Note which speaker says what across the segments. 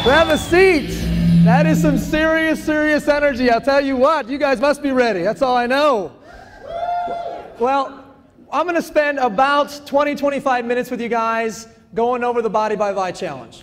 Speaker 1: Grab a seat. That is some serious, serious energy. I'll tell you what, you guys must be ready. That's all I know. Well, I'm going to spend about 20, 25 minutes with you guys going over the Body by Vi Challenge.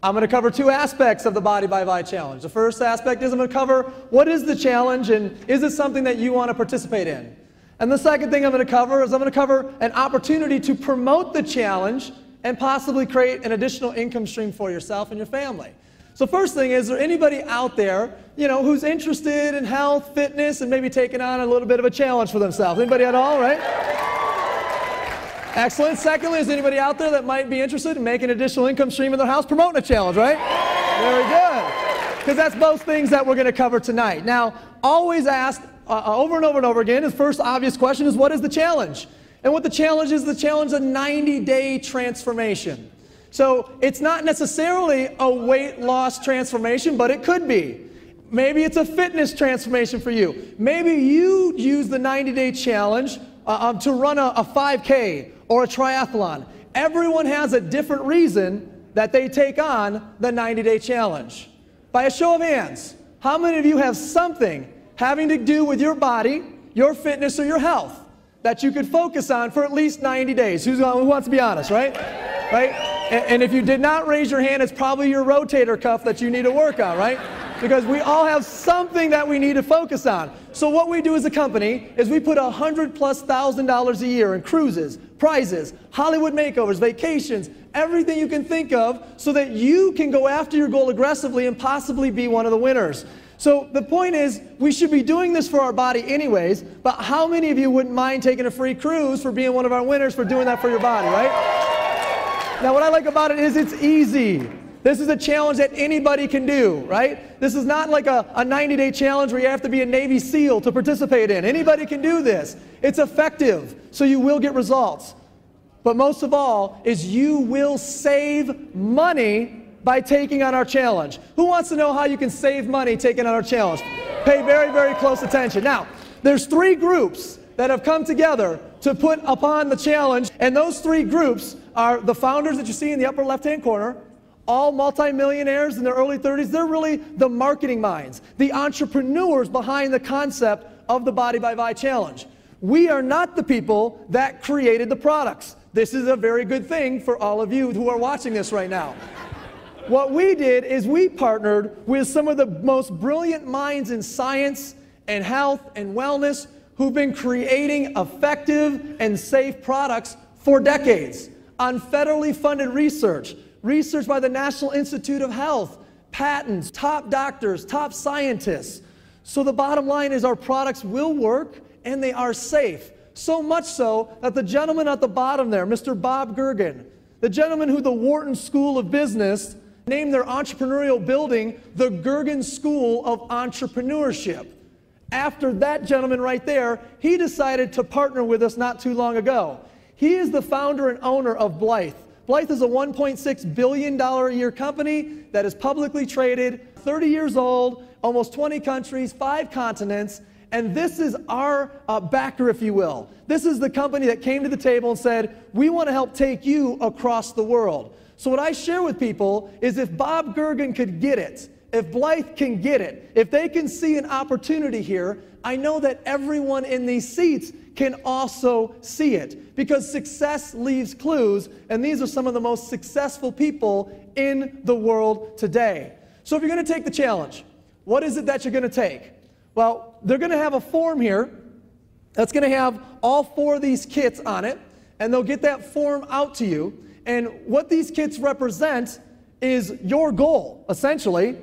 Speaker 1: I'm going to cover two aspects of the Body by Vi Challenge. The first aspect is I'm going to cover what is the challenge and is it something that you want to participate in. And the second thing I'm going to cover is I'm going to cover an opportunity to promote the challenge and possibly create an additional income stream for yourself and your family. So first thing is there anybody out there, who's interested in health, fitness, and maybe taking on a little bit of a challenge for themselves? Anybody at all, right? Excellent. Secondly, is anybody out there that might be interested in making an additional income stream in their house, promoting a challenge, right? Very good. Because that's both things that we're going to cover tonight. Now, always asked over and over and over again, the first obvious question is, what is the challenge? And what the challenge is a 90-day transformation. So it's not necessarily a weight loss transformation, but it could be. Maybe it's a fitness transformation for you. Maybe you use the 90-day challenge to run a 5K or a triathlon. Everyone has a different reason that they take on the 90-day challenge. By a show of hands, how many of you have something having to do with your body, your fitness, or your health that you could focus on for at least 90 days? Who wants to be honest, right? Right? And if you did not raise your hand, it's probably your rotator cuff that you need to work on, right? Because we all have something that we need to focus on. So what we do as a company is we put $100,000+ a year in cruises, prizes, Hollywood makeovers, vacations, everything you can think of so that you can go after your goal aggressively and possibly be one of the winners. So the point is, we should be doing this for our body anyways, but how many of you wouldn't mind taking a free cruise for being one of our winners for doing that for your body, right? Now what I like about it is it's easy. This is a challenge that anybody can do, right? This is not like a 90-day challenge where you have to be a Navy SEAL to participate in. Anybody can do this. It's effective, so you will get results. But most of all is you will save money by taking on our challenge. Who wants to know how you can save money taking on our challenge? Pay very, very close attention. Now, there's three groups that have come together to put upon the challenge, and those three groups are the founders that you see in the upper left-hand corner, all multimillionaires in their early 30s. They're really the marketing minds, the entrepreneurs behind the concept of the Body by Vi Challenge. We are not the people that created the products. This is a very good thing for all of you who are watching this right now. What we did is we partnered with some of the most brilliant minds in science and health and wellness who've been creating effective and safe products for decades on federally funded research, research by the National Institute of Health, patents, top doctors, top scientists. So the bottom line is our products will work and they are safe. So much so that the gentleman at the bottom there, Mr. Bob Gergen, the gentleman who the Wharton School of Business named their entrepreneurial building the Gergen School of Entrepreneurship. After that gentleman right there, he decided to partner with us not too long ago. He is the founder and owner of Blythe. Blythe is a $1.6 billion a year company that is publicly traded, 30 years old, almost 20 countries, 5 continents, and this is our backer, if you will. This is the company that came to the table and said, we want to help take you across the world. So what I share with people is if Bob Gergen could get it, if Blythe can get it, if they can see an opportunity here, I know that everyone in these seats can also see it, because success leaves clues, and these are some of the most successful people in the world today. So if you're going to take the challenge, what is it that you're going to take? Well, they're going to have a form here that's going to have all 4 of these kits on it, and they'll get that form out to you. And what these kits represent is your goal, essentially.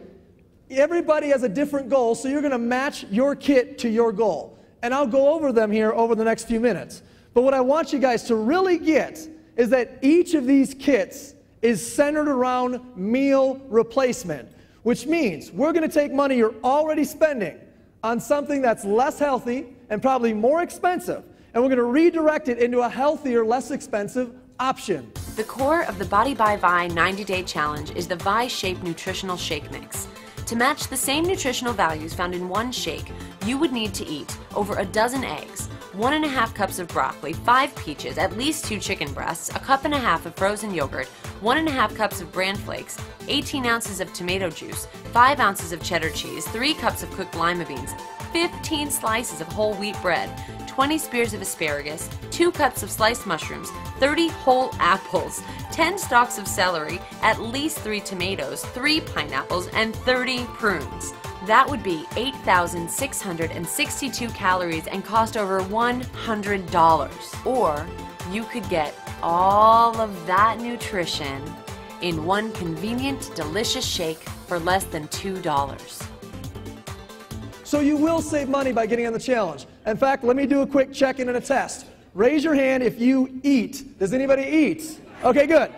Speaker 1: Everybody has a different goal, so you're going to match your kit to your goal. And I'll go over them here over the next few minutes. But what I want you guys to really get is that each of these kits is centered around meal replacement, which means we're going to take money you're already spending on something that's less healthy and probably more expensive, and we're going to redirect it into a healthier, less expensive option.
Speaker 2: The core of the Body by Vi 90-Day Challenge is the Vi-Shape Nutritional Shake Mix. To match the same nutritional values found in one shake, you would need to eat over a dozen eggs, 1½ cups of broccoli, 5 peaches, at least 2 chicken breasts, 1½ cups of frozen yogurt, 1½ cups of bran flakes, 18 ounces of tomato juice, 5 ounces of cheddar cheese, 3 cups of cooked lima beans, 15 slices of whole wheat bread, 20 spears of asparagus, 2 cups of sliced mushrooms, 30 whole apples, 10 stalks of celery, at least 3 tomatoes, 3 pineapples, and 30 prunes. That would be 8,662 calories and cost over $100. Or you could get all of that nutrition in one convenient, delicious shake for less than $2.
Speaker 1: So you will save money by getting on the challenge. In fact, let me do a quick check-in and a test. Raise your hand if you eat. Does anybody eat? Okay, good.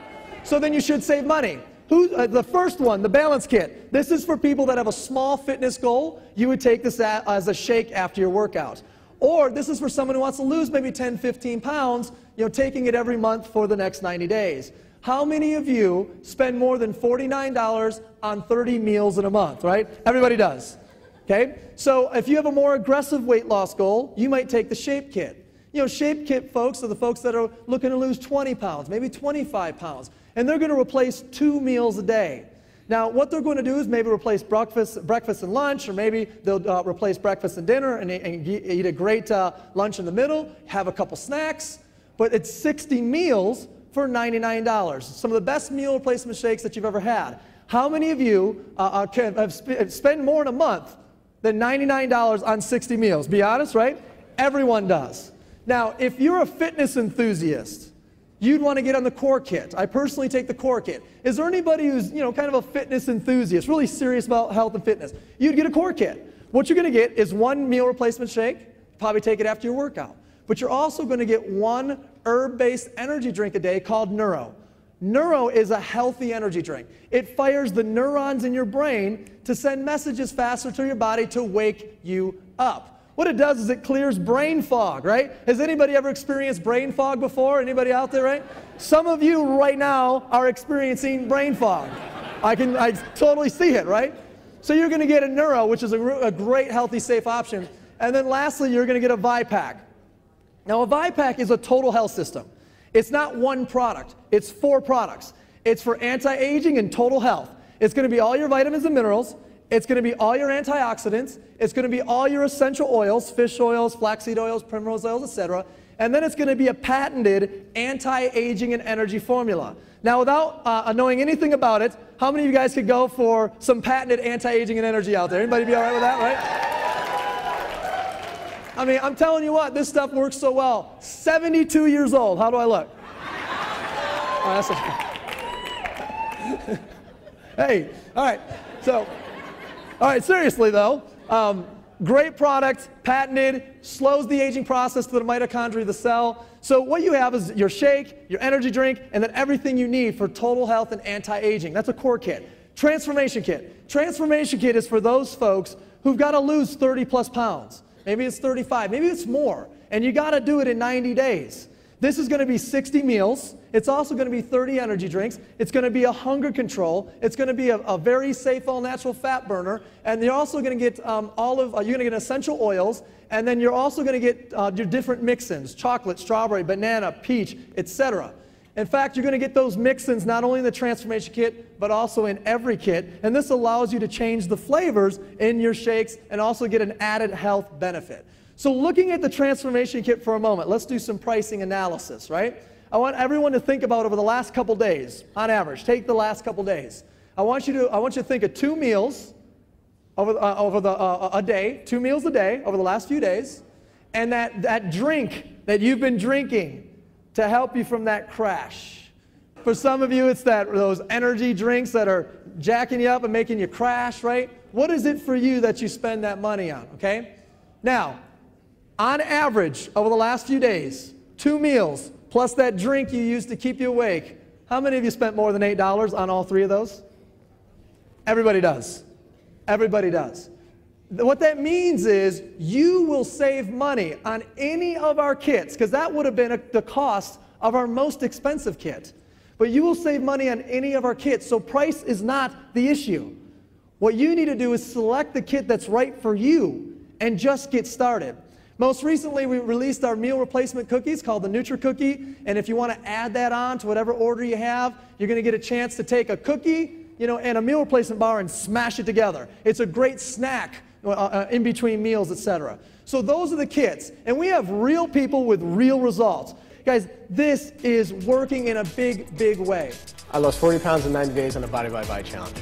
Speaker 1: So then you should save money. The first one, the balance kit. This is for people that have a small fitness goal. You would take this as a shake after your workout. Or this is for someone who wants to lose maybe 10, 15 pounds, taking it every month for the next 90 days. How many of you spend more than $49 on 30 meals in a month, right? Everybody does. Okay? So if you have a more aggressive weight loss goal, you might take the Shape Kit. Shape Kit folks are the folks that are looking to lose 20 pounds, maybe 25 pounds. And they're going to replace 2 meals a day. Now, what they're going to do is maybe replace breakfast and lunch, or maybe they'll replace breakfast and dinner and eat a great lunch in the middle, have a couple snacks, but it's 60 meals for $99. Some of the best meal replacement shakes that you've ever had. How many of you can spend more in a month than $99 on 60 meals? Be honest, right? Everyone does. Now, if you're a fitness enthusiast, you'd want to get on the Core Kit. I personally take the Core Kit. Is there anybody who's, kind of a fitness enthusiast, really serious about health and fitness? You'd get a Core Kit. What you're going to get is 1 meal replacement shake. Probably take it after your workout. But you're also going to get 1 herb-based energy drink a day called Neuro. Neuro is a healthy energy drink. It fires the neurons in your brain to send messages faster to your body to wake you up. What it does is it clears brain fog, right? Has anybody ever experienced brain fog before? Anybody out there, right? Some of you right now are experiencing brain fog. I totally see it, right? So you're going to get a Neuro, which is a great, healthy, safe option. And then lastly, you're going to get a ViPack. Now, a ViPack is a total health system. It's not one product. It's 4 products. It's for anti-aging and total health. It's going to be all your vitamins and minerals. It's going to be all your antioxidants. It's going to be all your essential oils, fish oils, flaxseed oils, primrose oils, etc. And then it's going to be a patented anti-aging and energy formula. Now, without knowing anything about it, how many of you guys could go for some patented anti-aging and energy out there? Anybody be all right with that, right? I mean, I'm telling you what, this stuff works so well. 72 years old. How do I look? Oh, that's hey, all right. So, all right, seriously though, great product, patented, slows the aging process to the mitochondria of the cell. So what you have is your shake, your energy drink, and then everything you need for total health and anti-aging. That's a Core Kit. Transformation Kit. Transformation Kit is for those folks who've got to lose 30 plus pounds. Maybe it's 35, maybe it's more, and you got to do it in 90 days. This is going to be 60 meals. It's also going to be 30 energy drinks. It's going to be a hunger control. It's going to be a very safe, all-natural fat burner. And you're also going to get you're going to get essential oils. And then you're also going to get your different mix-ins: chocolate, strawberry, banana, peach, etc. In fact, you're going to get those mix-ins not only in the Transformation Kit, but also in every kit. And this allows you to change the flavors in your shakes and also get an added health benefit. So looking at the Transformation Kit for a moment, let's do some pricing analysis, right? I want everyone to think about over the last couple days, on average. Take the last couple days. I want you to think of 2 meals a day, 2 meals a day over the last few days, and that drink that you've been drinking to help you from that crash. For some of you, it's those energy drinks that are jacking you up and making you crash, right? What is it for you that you spend that money on, okay? Now, on average, over the last few days, 2 meals plus that drink you use to keep you awake, how many of you spent more than $8 on all 3 of those? Everybody does. Everybody does. What that means is you will save money on any of our kits, because that would have been the cost of our most expensive kit. But you will save money on any of our kits, so price is not the issue. What you need to do is select the kit that's right for you and just get started. Most recently, we released our meal replacement cookies called the Nutri Cookie, and if you want to add that on to whatever order you have, you're going to get a chance to take a cookie, and a meal replacement bar and smash it together. It's a great snack in between meals, etc. So those are the kits, and we have real people with real results. Guys, this is working in a big, big way.
Speaker 3: I lost 40 pounds in 90 days on the Body by Vi challenge.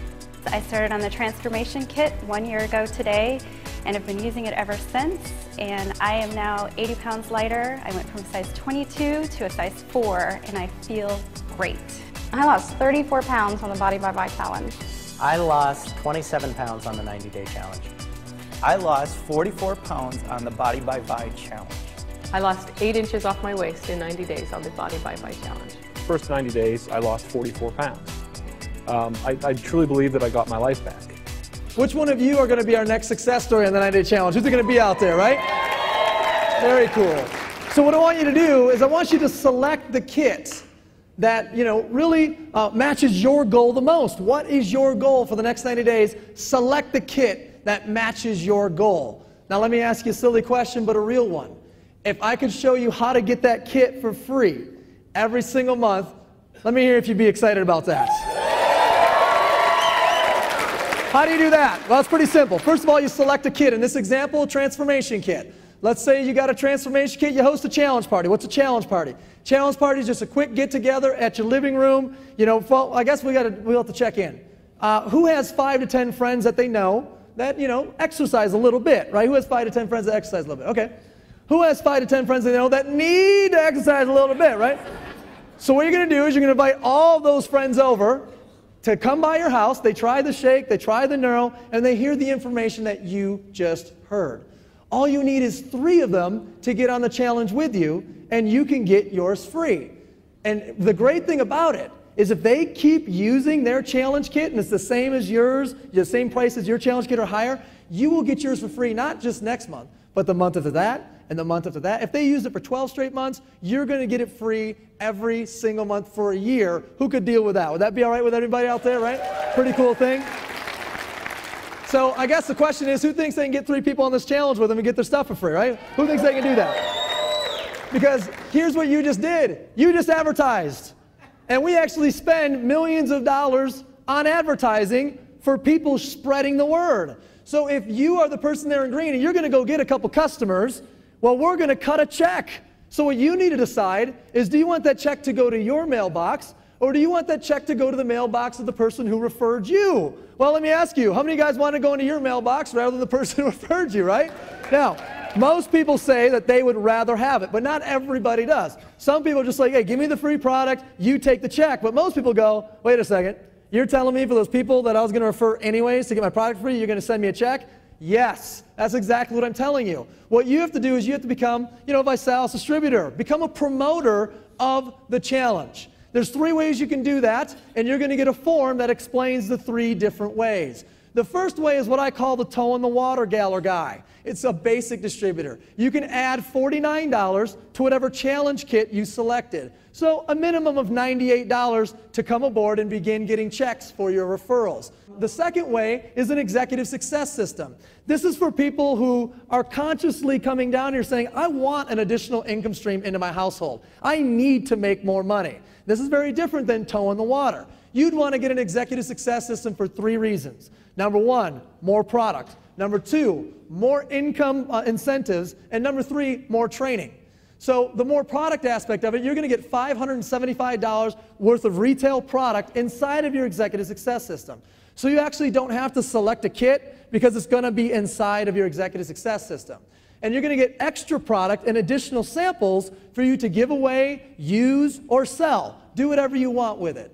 Speaker 4: I started on the transformation kit 1 year ago today, and have been using it ever since, and I am now 80 pounds lighter. I went from a size 22 to a size 4, and I feel great.
Speaker 5: I lost 34 pounds on the Body by Vi challenge.
Speaker 6: I lost 27 pounds on the 90-day challenge.
Speaker 7: I lost 44 pounds on the Body by Vi challenge.
Speaker 8: I lost 8 inches off my waist in 90 days on the Body by Vi challenge.
Speaker 9: First 90 days, I lost 44 pounds. I truly believe that I got my life back.
Speaker 1: Which one of you are going to be our next success story on the 90-day challenge? Who's going to be out there, right? Very cool. So what I want you to do is I want you to select the kit that really matches your goal the most. What is your goal for the next 90 days? Select the kit that matches your goal. Now let me ask you a silly question, but a real one. If I could show you how to get that kit for free every single month, let me hear if you'd be excited about that. How do you do that? Well, it's pretty simple. First of all, you select a kit. In this example, a transformation kit. Let's say you got a transformation kit, you host a challenge party. What's a challenge party? Challenge party is just a quick get-together at your living room. I guess we'll have to check in. Who has 5 to 10 friends that they know that, exercise a little bit, right? Who has 5 to 10 friends that exercise a little bit? Okay. Who has 5 to 10 friends they know that need to exercise a little bit, right? So what you're going to do is you're going to invite all those friends over to come by your house. They try the shake, they try the neuro, and they hear the information that you just heard. All you need is 3 of them to get on the challenge with you, and you can get yours free. And the great thing about it is if they keep using their challenge kit, and it's the same as yours, the same price as your challenge kit or higher, you will get yours for free, not just next month, but the month after that, and the month after that. If they use it for 12 straight months, you're going to get it free every single month for a year. Who could deal with that? Would that be all right with everybody out there, right? Pretty cool thing. So I guess the question is, who thinks they can get 3 people on this challenge with them and get their stuff for free, right? Who thinks they can do that? Because here's what you just did. You just advertised. And we actually spend millions of dollars on advertising for people spreading the word. So if you are the person there in green and you're going to go get a couple customers, well, we're going to cut a check. So what you need to decide is, do you want that check to go to your mailbox, or do you want that check to go to the mailbox of the person who referred you? Well, let me ask you, how many guys want to go into your mailbox rather than the person who referred you, right? Now, most people say that they would rather have it, but not everybody does. Some people are just like, hey, give me the free product, you take the check. But most people go, wait a second, you're telling me for those people that I was going to refer anyways to get my product free, you're going to send me a check? Yes, that's exactly what I'm telling you. What you have to do is you have to become, a ViSalus distributor. Become a promoter of the challenge. There's 3 ways you can do that, and you're going to get a form that explains the 3 different ways. The first way is what I call the toe in the water gal or guy. It's a basic distributor. You can add $49 to whatever challenge kit you selected. So a minimum of $98 to come aboard and begin getting checks for your referrals. The second way is an executive success system. This is for people who are consciously coming down here saying, I want an additional income stream into my household. I need to make more money. This is very different than toe in the water. You'd want to get an executive success system for 3 reasons. Number 1, more product. Number 2, more income incentives. And number 3, more training. So the more product aspect of it, you're going to get $575 worth of retail product inside of your executive success system. So you actually don't have to select a kit because it's going to be inside of your executive success system. And you're going to get extra product and additional samples for you to give away, use, or sell. Do whatever you want with it.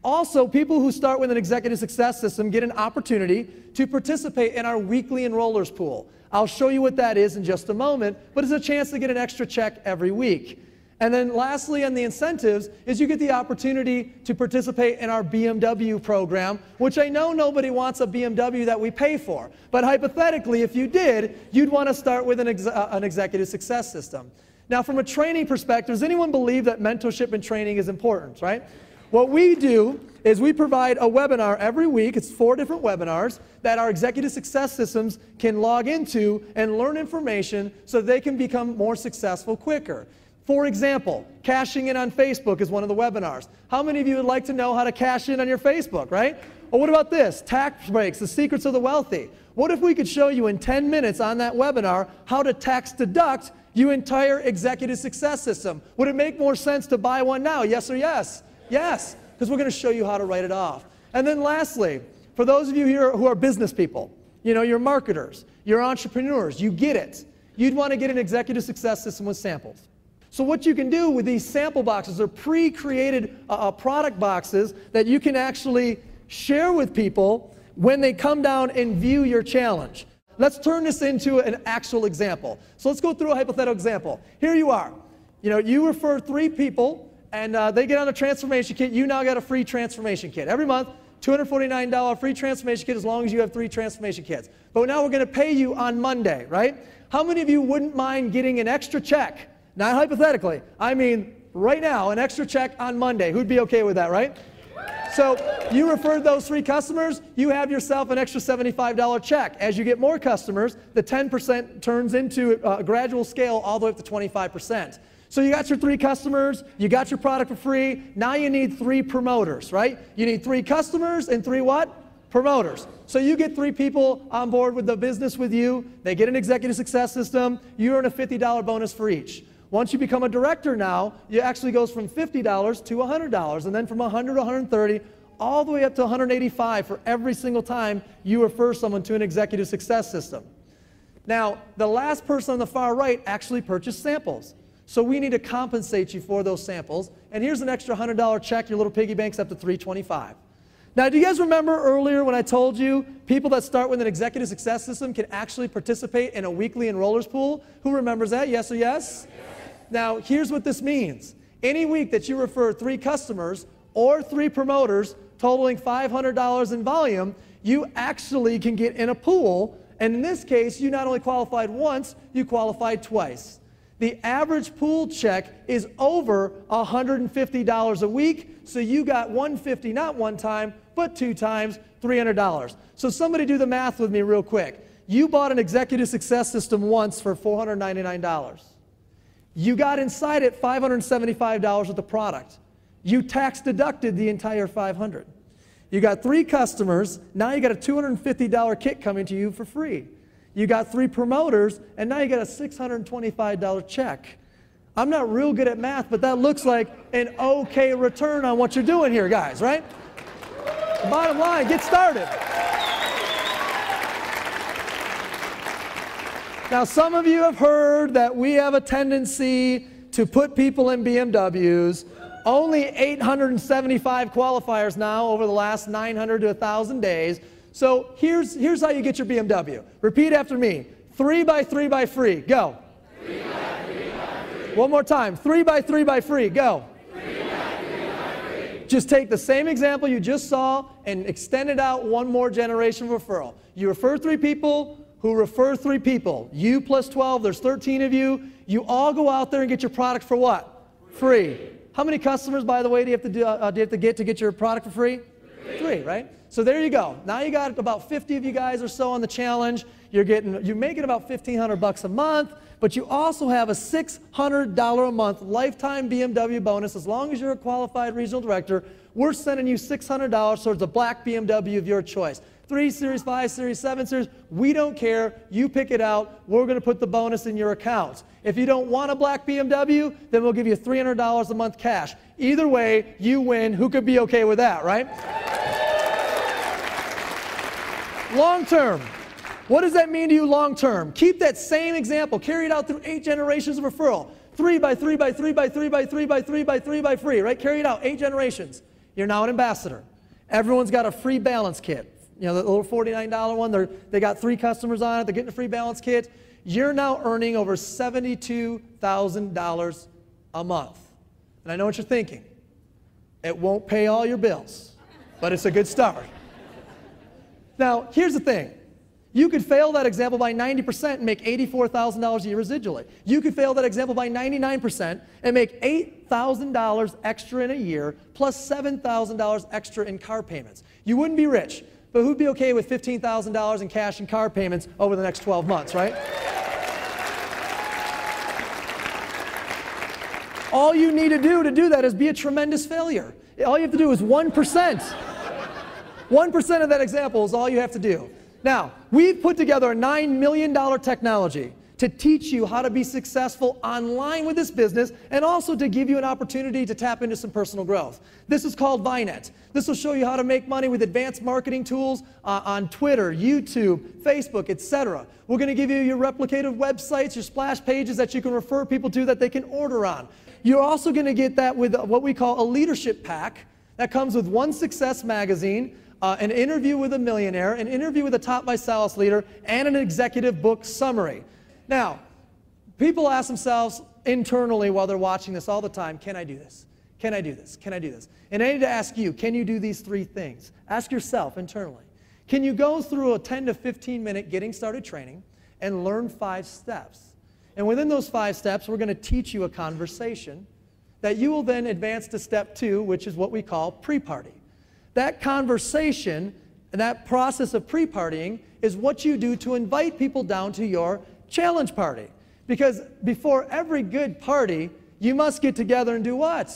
Speaker 1: Also, people who start with an executive success system get an opportunity to participate in our weekly enrollers pool. I'll show you what that is in just a moment, but it's a chance to get an extra check every week. And then lastly, on the incentives, is you get the opportunity to participate in our BMW program, which I know nobody wants a BMW that we pay for. But hypothetically, if you did, you'd want to start with an executive success system. Now, from a training perspective, does anyone believe that mentorship and training is important, right? What we do is we provide a webinar every week. It's 4 different webinars that our executive success systems can log into and learn information so they can become more successful quicker. For example, cashing in on Facebook is one of the webinars. How many of you would like to know how to cash in on your Facebook, right? Or what about this? Tax breaks, the secrets of the wealthy. What if we could show you in 10 minutes on that webinar how to tax deduct your entire executive success system? Would it make more sense to buy one now? Yes or yes? Yes, because we're going to show you how to write it off. And then lastly, for those of you here who are business people, you know, you're marketers, you're entrepreneurs, you get it. You'd want to get an executive success system with samples. So what you can do with these sample boxes are pre-created product boxes that you can actually share with people when they come down and view your challenge. Let's turn this into an actual example. So let's go through a hypothetical example. Here you are. You know, you refer 3 people and they get on a transformation kit. You now got a free transformation kit. Every month, $249 free transformation kit as long as you have 3 transformation kits. But now we're going to pay you on Monday, right? How many of you wouldn't mind getting an extra check? Not hypothetically, I mean right now, an extra check on Monday. Who'd be okay with that, right? So you referred those 3 customers, you have yourself an extra $75 check. As you get more customers, the 10% turns into a gradual scale all the way up to 25%. So you got your 3 customers, you got your product for free, now you need 3 promoters, right? You need 3 customers and 3 what? Promoters. So you get 3 people on board with the business with you, they get an executive success system, you earn a $50 bonus for each. Once you become a director now, it actually goes from $50 to $100, and then from $100 to $130, all the way up to $185 for every single time you refer someone to an executive success system. Now, the last person on the far right actually purchased samples. So we need to compensate you for those samples. And here's an extra $100 check, your little piggy bank's up to $325. Now, do you guys remember earlier when I told you people that start with an executive success system can actually participate in a weekly enrollers pool? Who remembers that? Yes or yes? Now, here's what this means. Any week that you refer 3 customers or 3 promoters totaling $500 in volume, you actually can get in a pool. And in this case, you not only qualified once, you qualified twice. The average pool check is over $150 a week, so you got $150 not one time, but 2 times, $300. So somebody do the math with me real quick. You bought an executive success system once for $499. You got inside it $575 of the product. You tax deducted the entire $500. You got 3 customers, now you got a $250 kit coming to you for free. You got 3 promoters, and now you got a $625 check. I'm not real good at math, but that looks like an okay return on what you're doing here, guys, right? Bottom line, get started. Now, some of you have heard that we have a tendency to put people in BMWs. Only 875 qualifiers now over the last 900 to 1,000 days. So here's how you get your BMW. Repeat after me. 3 by 3 by free. Go. 3 by 3 by free. One more time. 3 by 3 by free. Go. 3 by 3 by free. Just take the same example you just saw and extend it out one more generation referral. You refer 3 people who refer 3 people. You plus 12, there's 13 of you. You all go out there and get your product for what? Free. How many customers, by the way, do you have to get your product for free? 3, right? So there you go. Now you got about 50 of you guys or so on the challenge. You're making about $1,500 a month, but you also have a $600 a month lifetime BMW bonus. As long as you're a qualified regional director, we're sending you $600 towards a black BMW of your choice. 3 Series, 5 Series, 7 Series, we don't care. You pick it out. We're going to put the bonus in your account. If you don't want a black BMW, then we'll give you $300 a month cash. Either way, you win. Who could be okay with that, right? Long term. What does that mean to you long term? Keep that same example. Carry it out through 8 generations of referral. 3 by 3 by 3 by 3 by 3 by 3 by 3 by free, right? Carry it out, 8 generations. You're now an ambassador. Everyone's got a free balance kit. You know, the little $49 one, they got 3 customers on it, they're getting a free balance kit. You're now earning over $72,000 a month. And I know what you're thinking. It won't pay all your bills, but it's a good start. Now, here's the thing. You could fail that example by 90% and make $84,000 a year residually. You could fail that example by 99% and make $8,000 extra in a year plus $7,000 extra in car payments. You wouldn't be rich, but who'd be okay with $15,000 in cash and car payments over the next 12 months, right? All you need to do that is be a tremendous failure. All you have to do is 1%. 1% of that example is all you have to do. Now, we've put together a $9 million technology to teach you how to be successful online with this business and also to give you an opportunity to tap into some personal growth. This is called ViNet. This will show you how to make money with advanced marketing tools on Twitter, YouTube, Facebook, etc. We're going to give you your replicated websites, your splash pages that you can refer people to that they can order on. You're also going to get that with what we call a leadership pack that comes with one Success magazine, an interview with a millionaire, an interview with a top ViSalus leader, and an executive book summary. Now, people ask themselves internally while they're watching this all the time, can I do this? Can I do this? Can I do this? And I need to ask you, can you do these three things? Ask yourself internally. Can you go through a 10 to 15 minute getting started training and learn 5 steps? And within those 5 steps, we're going to teach you a conversation that you will then advance to step 2, which is what we call pre-party. That conversation and that process of pre-partying is what you do to invite people down to your challenge party. Because before every good party, you must get together and do what?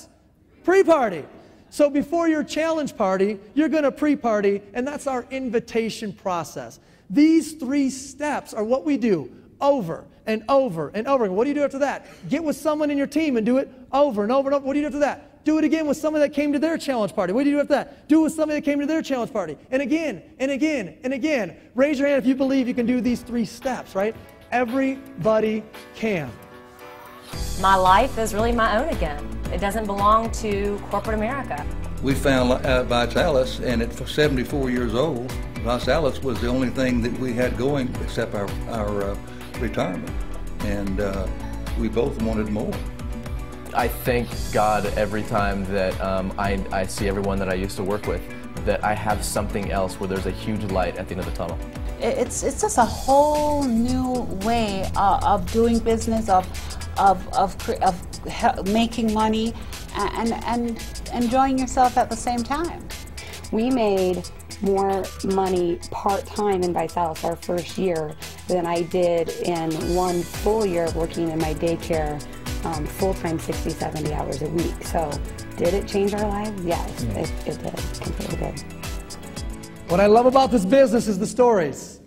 Speaker 1: Pre-party. So before your challenge party, you're going to pre-party, and that's our invitation process. These 3 steps are what we do over and over and over. And what do you do after that? Get with someone in your team and do it over and over and over. What do you do after that? Do it again with someone that came to their challenge party. What do you do after that? Do it with somebody that came to their challenge party. And again, and again, and again. Raise your hand if you believe you can do these 3 steps, right? Everybody can.
Speaker 2: My life is really my own again. It doesn't belong to corporate America.
Speaker 10: We found ViSalus, and at 74 years old, ViSalus was the only thing that we had going except our retirement, and we both wanted more.
Speaker 11: I thank God every time that I see everyone that I used to work with, that I have something else where there's a huge light at the end of the tunnel.
Speaker 12: It's just a whole new way of doing business, of making money, and enjoying yourself at the same time.
Speaker 13: We made more money part-time in ViSalus our first year than I did in 1 full year of working in my daycare full-time 60, 70 hours a week. So did it change our lives? Yes, it did. Completely did.
Speaker 1: What I love about this business is the stories.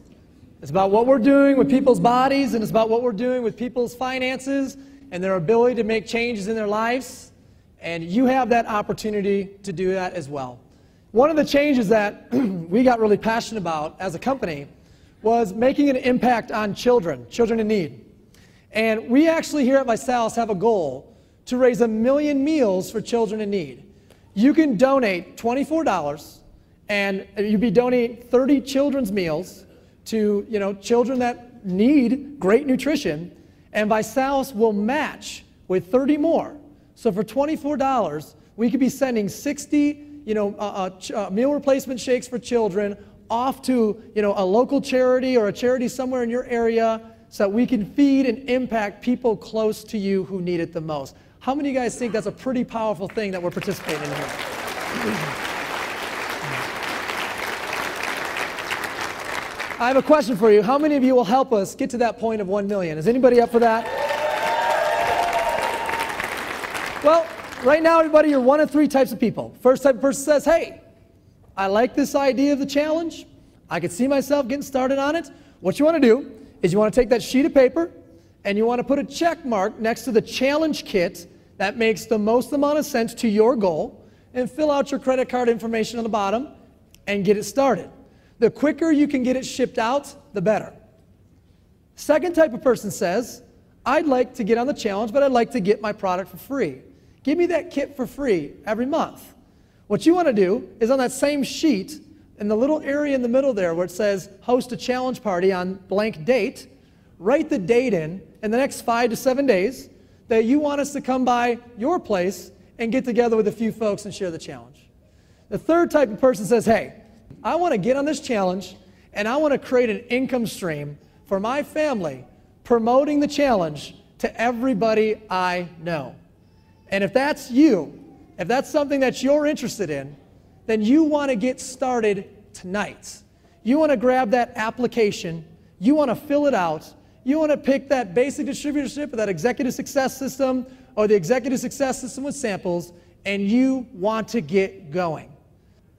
Speaker 1: It's about what we're doing with people's bodies, and it's about what we're doing with people's finances and their ability to make changes in their lives. And you have that opportunity to do that as well. One of the changes that we got really passionate about as a company was making an impact on children in need. And we actually here at ViSalus have a goal to raise 1 million meals for children in need. You can donate $24 and you'd be donating 30 children's meals to children that need great nutrition, and ViSalus will match with 30 more. So for $24, we could be sending 60 meal replacement shakes for children off to a local charity or a charity somewhere in your area so that we can feed and impact people close to you who need it the most. How many of you guys think that's a pretty powerful thing that we're participating in here? I have a question for you. How many of you will help us get to that point of 1 million? Is anybody up for that? Well, right now, everybody, you're one of 3 types of people. First type of person says, hey, I like this idea of the challenge. I could see myself getting started on it. What you want to do is you want to take that sheet of paper and you want to put a check mark next to the challenge kit that makes the most amount of sense to your goal, and fill out your credit card information on the bottom and get it started. The quicker you can get it shipped out, the better. Second type of person says, I'd like to get on the challenge, but I'd like to get my product for free. Give me that kit for free every month. What you want to do is on that same sheet, in the little area in the middle there where it says host a challenge party on blank date, write the date in the next 5 to 7 days that you want us to come by your place and get together with a few folks and share the challenge. The third type of person says, hey, I want to get on this challenge and I want to create an income stream for my family, promoting the challenge to everybody I know. And if that's you, if that's something that you're interested in, then you want to get started tonight. You want to grab that application, you want to fill it out, you want to pick that basic distributorship or that executive success system or the executive success system with samples, and you want to get going.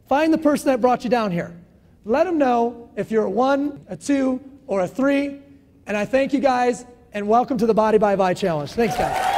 Speaker 1: Find the person that brought you down here. Let them know if you're a 1, a 2, or a 3, and I thank you guys, and welcome to the Body by Vi Challenge. Thanks, guys.